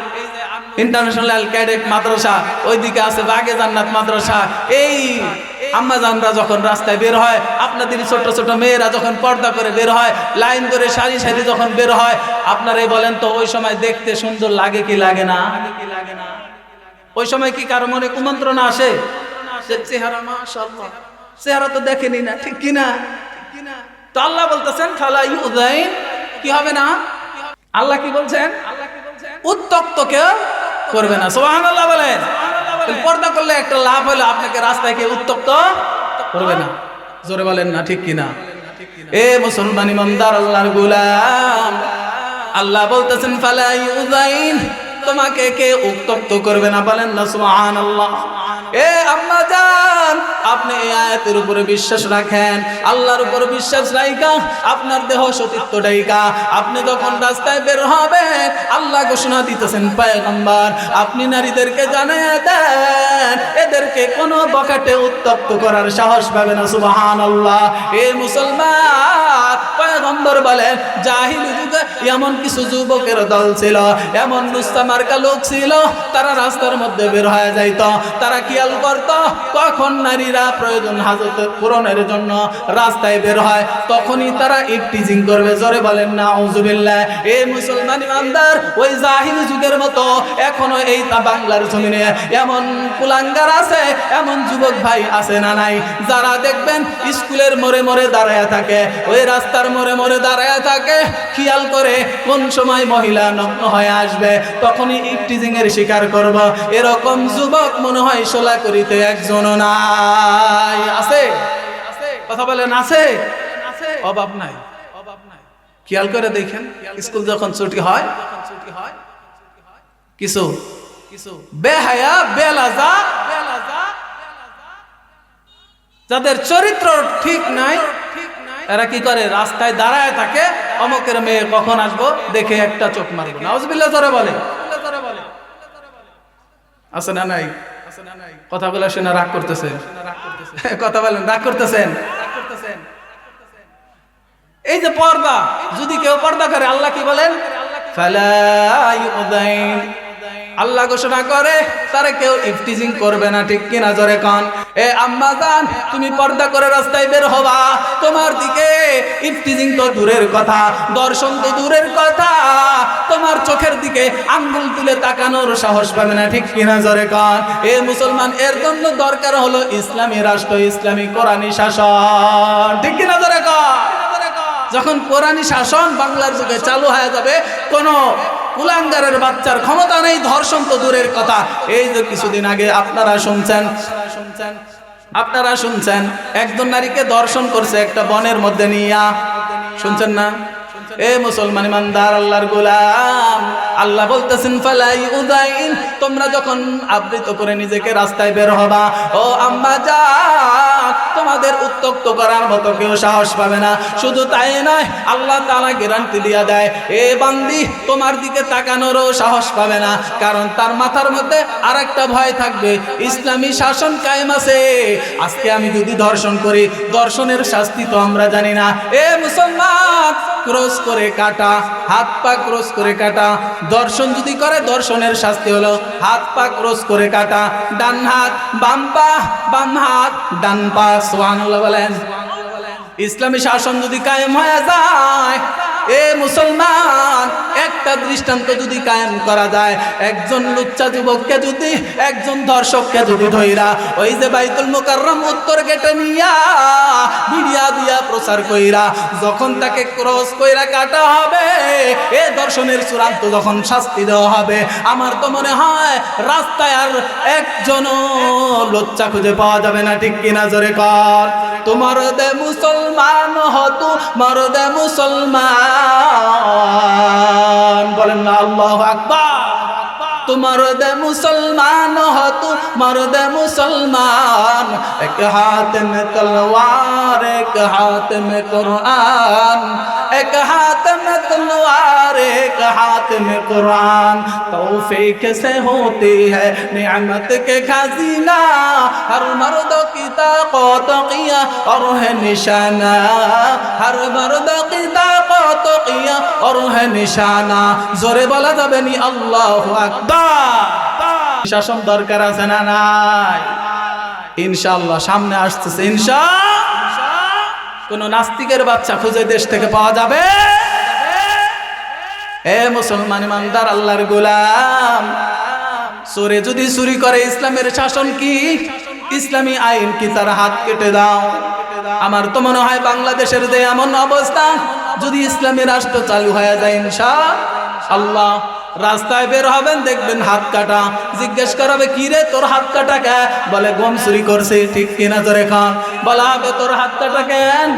A: ইন্টারন্যাশনাল ক্যাডেট মাদ্রাসা, ওইদিকে আছে বাগে জান্নাত মাদ্রাসা, এই আম্মা জানরা যখন রাস্তায় বের হয়, আপনাদের ছোট ছোট মেয়েরা যখন পর্দা করে বের হয়, লাইন ধরে সারি সারি যখন বের হয়, আপনারাই বলেন তো ওই সময় দেখতে সুন্দর লাগে কি লাগে না? ওই সময় কি কারো মনে কুমন্ত্রণা আসে? চেহারা মাশাআল্লাহ, চেহারা তো দেখেনি না, ঠিক কিনা? তো আল্লাহ বলতেছেন ফালা ইউযাইন, কি হবে না? আল্লাহ কি বলছেন? উত্তক্ত কেউ করবে না। সুবহানাল্লাহ বলেন। পর্দা করলে একটা লাভ হলো, আপনাকে রাস্তায় কেউ উত্তক্ত করবে না। জোরে বলেন না, ঠিক কিনা? এ মুসলমান ইমানদার আল্লাহর গোলাম, আল্লাহ বলতেছেন ফালা ইউযাইন, তোমাকে কে উত্তক্ত করবে না, বলেন না সুবহানাল্লাহ। এ আম্মা জান, আপনি এই আয়াতের উপরে বিশ্বাস রাখেন, আল্লাহর উপর বিশ্বাস রাখা, আপনার দেহ সতীত্ব ডাইকা আপনি যখন রাস্তায় বের হবেন, আল্লাহ ঘোষণা দিতেছেন পয়গম্বর আপনি নারীদেরকে জানিয়ে দেন, এদেরকে কোনো বখাটে উত্তক্ত করার সাহস পাবে না। সুবহানাল্লাহ। এ মুসলমান, পয়গম্বর বলেন জাহিলি যুগে এমন কিছু যুবকের দল ছিল, এমন নুস্তা মার্কা লোক ছিল, তারা রাস্তার মধ্যে বের হয়ে যাইত, তারা খেয়াল করত কখন নারীরা প্রয়োজন হাজত পূরণের জন্য রাস্তায় বের হয়, তখনই তারা ইফটিজিং করবে। জোরে বলেন নাউজুবিল্লাহ। এই মুসলমান ইমানদার ওই জাহিলি যুগের মতো এখনো এই বাংলার জমিনে এমন কুলাঙ্গার আছে, এমন যুবক ভাই আছে না নাই, যারা দেখবেন স্কুলের মোড়ে মোড়ে দাঁড়ায় থাকে, ওই রাস্তার মোড়ে মোড়ে দাঁড়ায় থাকে, খেয়াল করে কোন সময় মহিলা নগ্ন হয়ে আসবে তখনই ইফটিজিং এর শিকার করব। এরকম যুবক মনে হয় সোলাকুড়িতে একজনও নাই। আছে? কথা বলেন আছে? অভাব নাই। খেয়াল করে দেখেন, স্কুল যখন ছুটি হয় কিছু বেহায়া বেলাজা যাদের চরিত্র ঠিক নাই, এরা কি করে, রাস্তায় দাঁড়ায় থাকে, অমুকের মেয়ে কখন আসবো দেখে একটা চোখ মারবো। নাউজুবিল্লাহ জোরে বলে। আছে না নাই? কথাগুলো শুনে রাগ করতেছেন? কথা বলেন, রাগ করতেছেন? এই যে পর্দা, যদি কেউ পর্দা করে, আল্লাহ কি বলেন? ফালা ইউদাইন, আল্লাহ ঘোষণা করে তারে কেউ ইফটিজিং করবে না। ঠিক কিনা জোরে কান? এ আম্মা জান, তুমি পর্দা করে রাস্তায় বের হবা, তোমার দিকে ইফটিজিং তো দূরের কথা, দর্শন তো দূরের কথা, তোমার চোখের দিকে আঙ্গুল তুলে তাকানোর সাহস পাবে না। ঠিক কিনা জোরে কান? এ মুসলমান, এর জন্য দরকার হলো ইসলামী রাষ্ট্র, ইসলামী কোরআনী শাসন। ঠিক কিনা জোরে কান? যখন কোরআনী শাসন বাংলার যুগে চালু হয়ে যাবে, কোন কুলাঙ্গারের বাচ্চার ক্ষমতা নেই, ধর্ষণ তো দূরের কথা। এই যে কিছুদিন আগে আপনারা শুনছেন একজন নারীকে ধর্ষণ করছে একটা বনের মধ্যে নিয়া, শুনছেন না? এ মুসলমান ইমানদার আল্লাহর গোলাম, আল্লাহ বলতেছেন ফালাই উদাইন, তোমরা যখন আবৃত করে নিজেকে রাস্তায় বের হবা, ও আম্মা জান, তোমাদের উত্তক্ত করার মতো কেউ সাহস পাবে না। শুধু তাই নয়, আল্লাহ তাআলা গ্যারান্টি দিয়া দেয়, এ বান্দি, তোমার দিকে তাকানোরও সাহস পাবে না, কারণ তার মাথার মধ্যে আরেকটা ভয় থাকবে, ইসলামী শাসন কায়েম আছে। আজকে আমি যদি ধর্ষণ করি, ধর্ষণের শাস্তি তো আমরা জানি না। এ মুসলমান, ক্রস করে কাটা, হাত পা ক্রস করে কাটা। দর্শন যদি করে, দর্শনের শাস্তি হলো হাত পা ক্রস করে কাটা, ডান হাত বাম পা, বাম হাত ডান পা। সুবহানাল্লাহ বলেন। ইসলামী শাসন যদি কায়েম হয়ে যায়, এ মুসলমান, একটা দৃষ্টান্ত যদি কায়েম করা যায়, একজন লুচ্চা যুবককে যদি, একজন ধর্ষককে যদি ধইরা ওই যে বাইতুল মুকাররম উত্তর গেটে নিয়া মিডিয়া দিয়া প্রচার কইরা যখন তাকে ক্রস কইরা কাটা হবে, এ দর্শনের চূড়ান্ত যখন শাস্তি দেওয়া হবে, আমার তো মনে হয় রাস্তায় আর একজনও লুচ্চা খুঁজে পাওয়া যাবে না। ঠিক কিনা জোরে কর? তোমার দে মুসলমান হতু মরদে মুসলমান, বলেন না আল্লাহু আকবার। তোমার দে মুসলমান হতু মরদে মুসলমান, এক হাত মে তলওয়ার এক হাত মে কুরআন, এক হাত মে তলওয়ার এক हाथ में कुरान, तौफीक से होती है नियामत के खजीना, हर मर्द की ताकत किया और है निशाना, हर मर्द की ताकत किया और है निशाना। जोरे बोला যাবে নি আল্লাহু আকবার। শাসন দরকার আছে না নাই? ইনশাআল্লাহ সামনে আসতেছে। ইনশাআল্লাহ কোন নাস্তিকের বাচ্চা খুঁজে দেশ থেকে পাওয়া যাবে? এ মুসলমান ইমানদার আল্লাহর গোলাম, চোরে যদি চুরি করে, ইসলামের শাসন কি, ইসলামী আইন কি, তার হাত কেটে দাও। আমার তো মনে হয় বাংলাদেশের যে এমন অবস্থা, যদি ইসলামী রাষ্ট্র চালু হয়ে যায়, ইনশাআল্লাহ রাস্তায় বের হবেন, দেখবেন হাত কাটা। জিজ্ঞেস করাবে, কি রে তোর হাত কাটা কেন? বলে গম চুরি করছে। ঠিক কিনা জোরে খান? বলা হবে তোর হাত কাটা কেন?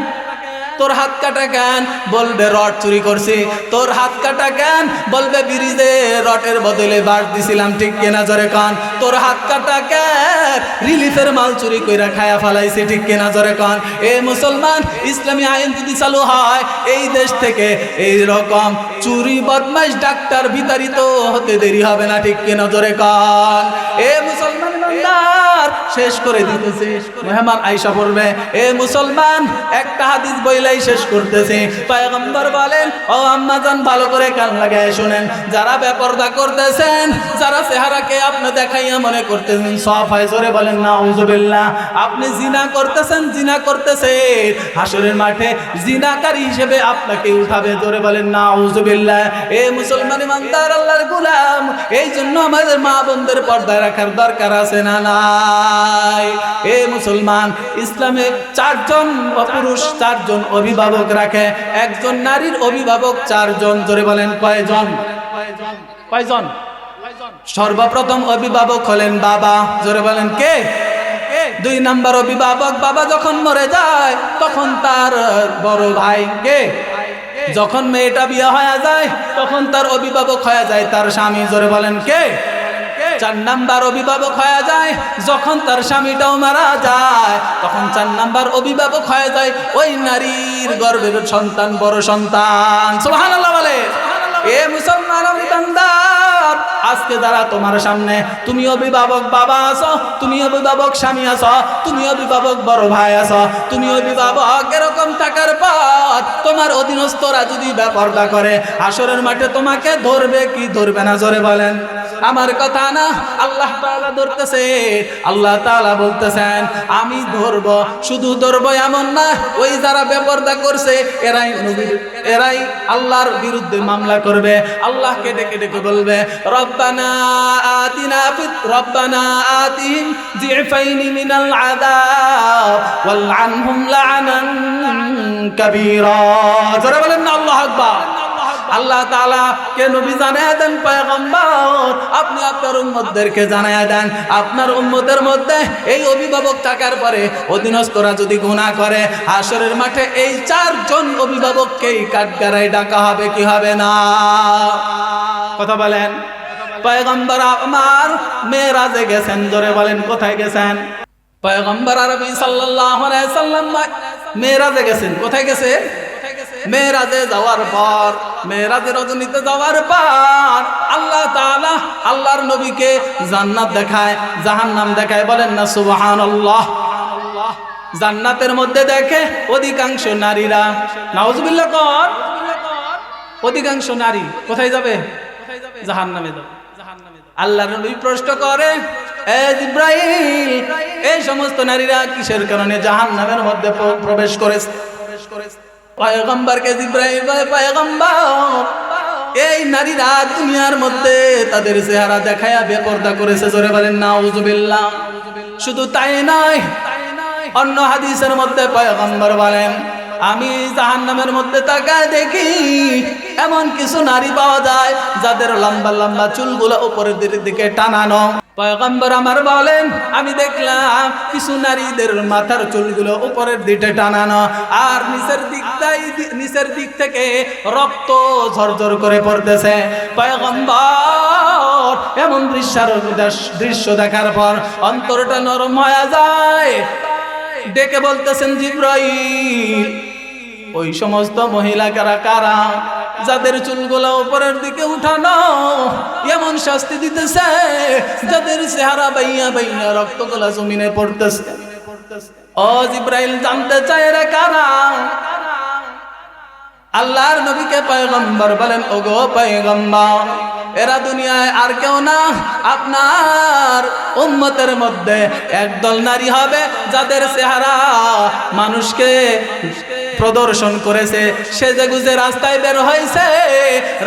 A: তোর হাত কাটা কেন? বলবে রড চুরি করছি। তোর হাত কাটা কেন? বলবে ব্রিজে রডের বদলে বাঁশ দিছিলাম। ঠিক কিনা জোরে কান? তোর হাত কাটা কেন? রিলিফের মাল চুরি কইরা খায়া ফেলাইছে। ঠিক কিনা জোরে কান? এ মুসলমান, ইসলামী আইন যদি চালু হয়, এই দেশ থেকে এই রকম চুরি বদমাইশ ডাক্তার বিতাড়িত হতে দেরি হবে না। ঠিক কিনা জোরে কান? এ মুসলমান ইমানদার, শেষ করে দিতেছি, মেহমান আয়েশা বলবে এ মুসলমান একটা হাদিস বইলাই শেষ করতেছি। পয়গম্বর বলেন ও আম্মাজান ভালো করে কান লাগায় শুনেন, যারা বেপরদা করতেছেন, যারা চেহারাকে আপনি দেখাইয়া মনে করতেছেন সব হয়, জোরে বলেন নাউজুবিল্লাহ। আপনি জিনা করতেছেন, জিনা করতেছেন, হাসরের মাঠে জিনাকারী হিসেবে আপনাকে উঠাবে, জোরে বলেন নাউজুবিল্লাহ। এ মুসলমান ইমানদার আল্লাহর গোলাম, এই জন্য আমাদের মা বোনদের পর্দায় রাখার দরকার আছে না নাই? এ মুসলমান, ইসলামে 4 জন পুরুষ 4 জন অভিভাবক রাখে, একজন নারীর অভিভাবক 4 জন, জোরে বলেন কয়জন? কয়জন? সর্বপ্রথম অভিভাবক হলেন বাবা, জোরে বলেন কে? 2 নম্বর অভিভাবক, বাবা যখন মরে যায় তখন তার বড় ভাই কে? যখন মেয়েটা বিয়ে হয়ে যায় তখন তার অভিভাবক হয়ে যায় তার স্বামী, জোরে বলেন কে? 4 নাম্বার অভিভাবক হয়ে যায় যখন তার স্বামীটাও মারা যায়, তখন 4 নাম্বার অভিভাবক হয়ে যায় ওই নারীর গর্ভের সন্তান, বড় সন্তান। সুবহানাল্লাহ বলে। এ মুসলমান ইমানদার, আজকে যারা তোমার সামনে, তুমি অভিভাবক বাবা আছো, তুমি অভিভাবক স্বামী আছো, তুমি অভিভাবক বড় ভাই আছো, তুমি অভিভাবক, এরকম থাকার পর তোমার অধীনস্থরা যদি বেপরদা করে, হাসরের মাঠে তোমাকে ধরবে কি ধরবে না? জোরে বলেন। আমার কথা না, আল্লাহ তাআলা ধরতেছে। আল্লাহ তাআলা বলতেছেন আমি ধরব, শুধু ধরব এমন না, ওই যারা বেপরদা করছে এরাই আল্লাহর বিরুদ্ধে মামলা করবে। আল্লাহকে ডেকে ডেকে বলবে রব্বানা আতিহিম যিফাইনি মিনাল আযাব ওয়ালআনহুম লা'নান কাবীরা। যারা বলেন না আল্লাহু আকবার। আল্লাহ তাআলা কে নবী জানায়া দেন, পয়গম্বর আপনি আপনার উম্মতদেরকে জানায়া দেন, আপনার উম্মতের মধ্যে এই অভিভাবক থাকার পরে অধীনস্থরা যদি গুনাহ করে, হাসরের মাঠে এই 4 জন অভিভাবককেই কাঠগড়ায় ডাকা হবে, কি হবে না? কথা বলেন। পয়গম্বর আমার মেরাজে গেছেন, জোরে বলেন কোথায় গেছেন? পয়গম্বর আরবি সাল্লাল্লাহু আলাইহি সাল্লাম মেরাজে গেছেন। কোথায় গেছে? মেরাজে যাওয়ার পর, মেরাজে রজনীতে যাওয়ার পর আল্লাহ তাআলা আল্লাহর নবীকে জান্নাত দেখায়, জাহান্নাম দেখায়, বলেন না সুবহানাল্লাহ। জান্নাতের মধ্যে দেখে অধিকাংশ নারীরা, নাউজুবিল্লাহ কর, অধিকাংশ নারী কোথায় যাবে? জাহান্নামে যাবে। আল্লাহর নবী প্রশ্ন করে এ জিবরাইল, এই সমস্ত নারীরা কিসের কারণে জাহান্নামের মধ্যে প্রবেশ করেছে? পয়গম্বরকে জিবরাইল বলে পয়গম্বর, এই নারীরা দুনিয়ার মধ্যে তাদের চেহারা দেখায়া বেপরদা করেছে, জোরে বলেন নাউজুবিল্লাহ। শুধু তাই নয়, অন্য হাদিসের মধ্যে পয়গম্বর বলেন আমি জাহান্নামের মধ্যে তাকায় দেখি এমন কিছু নারী পাওয়া যায় যাদের লম্বা লম্বা চুলগুলো উপরের দিকে টানানো। পয়গম্বর আমার বলেন আমি দেখলাম কিছু নারীদের মাথার চুলগুলো উপরের দিকে টানানো, আর নিচের দিক থেকে রক্ত ঝরঝর করে পড়তেছে। পয়গম্বর এমন দৃশ্য দেখার পর অন্তরটা নরম হয়ে যায়। ডেকে বলতেছেন জিবরাইল, ওই সমস্ত মহিলা কারা যাদের চুলগুলো উপরের দিকে উঠানো, এমন শাস্তি দিতেছে যাদের চেহারা বাইয়া বাইয়া রক্তগুলা জমিনে পড়তেছে। ও জিবরাইল জানতে চায় এরা কারা? আল্লাহর নবীকে পয়গম্বর বলেন ওগো পয়গম্বর, এরা দুনিয়ায় আর কেউ না, আপনার উম্মতের মধ্যে একদল নারী হবে যাদের চেহারা মানুষকে প্রদর্শন করেছে, সেজে গুজে রাস্তায় বের হয়েছে,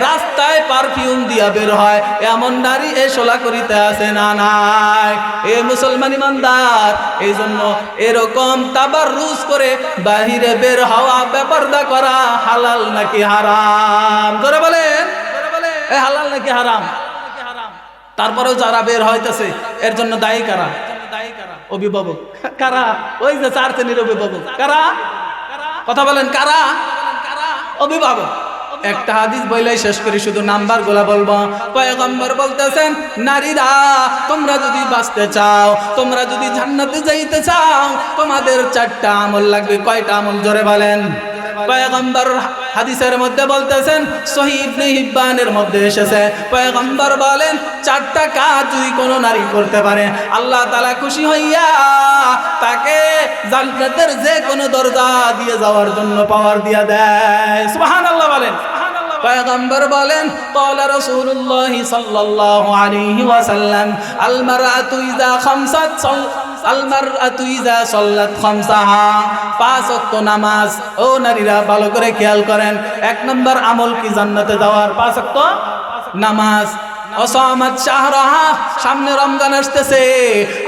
A: রাস্তায় পারফিউম দিয়া বের হয়, এমন নারী এ সোলাকুড়িতে আছে না নাই? এ মুসলমান ইমানদার, এই জন্য এরকম তাবাররুজ করে বাহিরে বের হওয়া, বেপরদা করা হালাল নাকি হারাম? ধরে বলেন এ হালাল নাকি হারাম? তারপরেও যারা বের হইতেছে এর জন্য দায়ী কারা? অভিভাবক কারা? ওই যে 4 শ্রেণীর অভিভাবক কারা? কথা বলেন কারা? অভিভাবক। একটা হাদিস বইলাই শেষ করি, শুধু নাম্বার গুলা বলবো। পয়গম্বর বলতেছেন নারীরা তোমরা যদি বাঁচতে চাও, তোমরা যদি জান্নাতে যাইতে চাও, তোমাদের 4টা আমল লাগবে। কয়টা আমল? জোরে বলেন। পয়গম্বর হাদিসের মধ্যে বলতেছেন, সহিহ ইবনে হিব্বানের মধ্যে এসেছে, পয়গম্বর বলেন 4টা কাজ যদি কোনো নারী করতে পারে আল্লাহ তাআলা খুশি হইয়া তাকে জান্নাতের যে কোনো দরজা দিয়ে যাওয়ার জন্য পাওয়ার দিয়া দেয়। সুবহানাল্লাহ বলেন। পয়গম্বর বলেন, ক্বালা রাসূলুল্লাহ সাল্লাল্লাহু আলাইহি ওয়াসাল্লাম, আল মারআতু ইযা সাল্লাত খামসাহা, 5 ওয়াক্ত নামাজ। ও নারীরা ভালো করে খেয়াল করেন, 1 নম্বর আমল কি জান্নাতে যাওয়ার? 5 ওয়াক্ত নামাজ। ওয়াসামাত শাহরাহা, সামনে রমজান আসতেছে,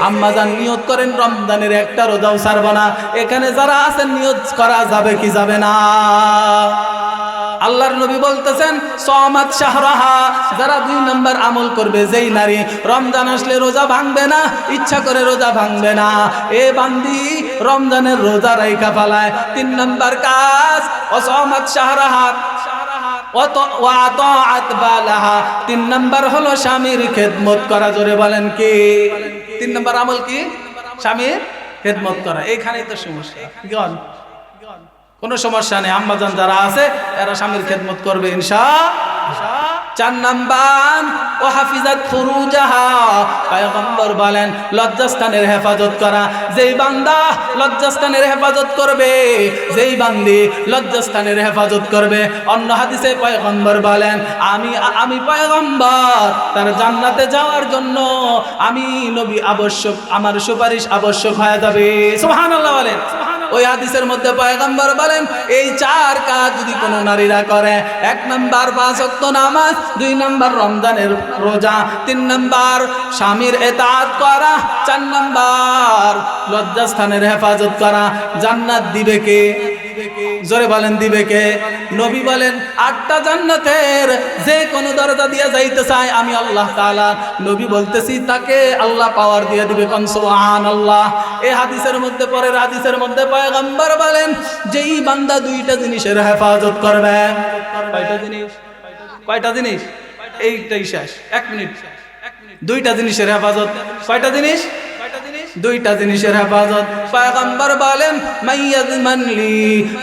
A: আম্মাজান নিয়ত করেন রমজানের একটা রোজাও ছাড়ব না। এখানে যারা আছেন নিয়ত করা যাবে কি যাবে না? আল্লাহর নবী বলতেছেন, সামাত শাহরাহা, যারা 2 নম্বর আমল করবে, যেই নারী রমজান আসলে রোজা ভাঙবে না, ইচ্ছা করে রোজা ভাঙবে না, এ বান্দি রমজানের রোজা রাইখা ফেলায়। 3 নম্বর কাজ, সামাত শাহরাহা ওয়া আতাআত বালাহা, 3 নম্বর হলো স্বামীর খেদমত করা। জোরে বলেন কি? 3 নম্বর আমল কি? স্বামীর খেদমত করা। এইখানেই তো সমস্যা। কোনো সমস্যা নেই, আম্মাজান যারা আছে এরা স্বামীর খেদমত করবে ইনশাআল্লাহ। 4 নাম্বার, ও হাফিজাত ফুরুজাহা, পয়গম্বর বলেন লজ্জাস্থানের হেফাজত করা। যেই বান্দা লজ্জাস্থানের হেফাজত করবে, যেই বান্দি লজ্জাস্থানের হেফাজত করবে, অন্য হাদিসে পয়গম্বর বলেন, আমি পয়গম্বর তার জান্নাতে যাওয়ার জন্য আমি নবী আবশ্যক, আমার সুপারিশ আবশ্যক হয়ে যাবে। সুবহানাল্লাহ বলেন। ওই হাদিসের মধ্যে পয়গম্বর বলেন, এই 4 কাজ যদি কোনো নারীরা করে, 1 নাম্বার 5 ওয়াক্ত নামাজ, 2 নাম্বার রমজানের রোজা, 3 নাম্বার স্বামীর ইতাআত করা, 4 নাম্বার লজ্জাস্থানের হেফাজত করা, জান্নাত দিবে কে? জোরে বলেন দিবে কে? নবী বলেন 8টা জান্নাতের যে কোনো দরজা দিয়ে যাইতে চায় আমি আল্লাহ তাআলা, নবী বলতেছি তাকে আল্লাহ পাওয়ার দিয়ে দিবে। কোন সুবহানাল্লাহ। এই হাদিসের মধ্যে, পরের হাদিসের মধ্যে পয়গম্বর বলেন, যেই বান্দা 2টা জিনিসের হেফাজত করবে। কয়টা জিনিস? কয়টা জিনিস? এইটাই শেষ, 1 মিনিট। 2টা জিনিসের হেফাজত। কয়টা জিনিস? 2টা জিনিসের হেফাজত। পয়গম্বর বলেন, মাইয়াজমানলি,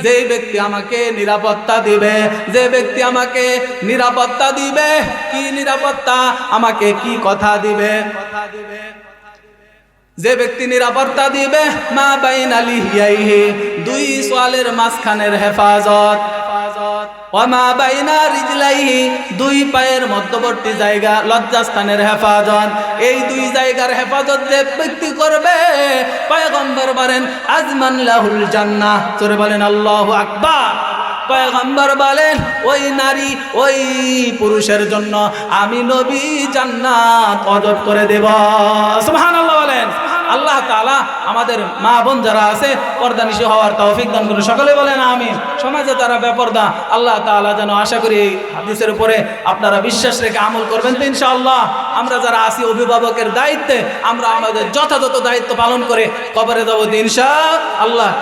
A: যে ব্যক্তি আমাকে নিরাপত্তা দিবে, যে ব্যক্তি আমাকে নিরাপত্তা দিবে। কি নিরাপত্তা? আমাকে কি কথা দিবে? যে ব্যক্তি নিরাপত্তা দিবে, মা বাইনা লিহিয়াইহি, 2 সোয়ালের মাঝখানের হেফাজত, ওয়া মা বাইনা রিজলাইহি, 2 পায়ের মধ্যবর্তী জায়গা লজ্জাস্থানের হেফাজত। এই 2 জায়গার হেফাজত যে ব্যক্তি করবে, পয়গম্বর বলেন আজমান লাহুল জান্নাহ। জোরে বলেন আল্লাহু আকবার। পয়গম্বর বলেন ওই নারী, ওই পুরুষের জন্য আমি নবী জান্নাত ওয়াজব করে দেব। সুবহানাল্লাহ বলেন। আল্লাহ তাআলা আমাদের মা বোন যারা আছে পর্দানিশী হওয়ার তৌফিক দান করুন। সকলে বলেন আমিন। সমাজে যারা বেপরদা, আল্লাহ তাআলা যেন, আশা করি এই হাদিসের উপরে আপনারা বিশ্বাস রেখে আমল করবেন তো ইনশাআল্লাহ। আমরা যারা আছি অভিভাবকের দায়িত্বে, আমরা আমাদের যথাযথ দায়িত্ব পালন করে কবরে যাব ইনশাআল্লাহ।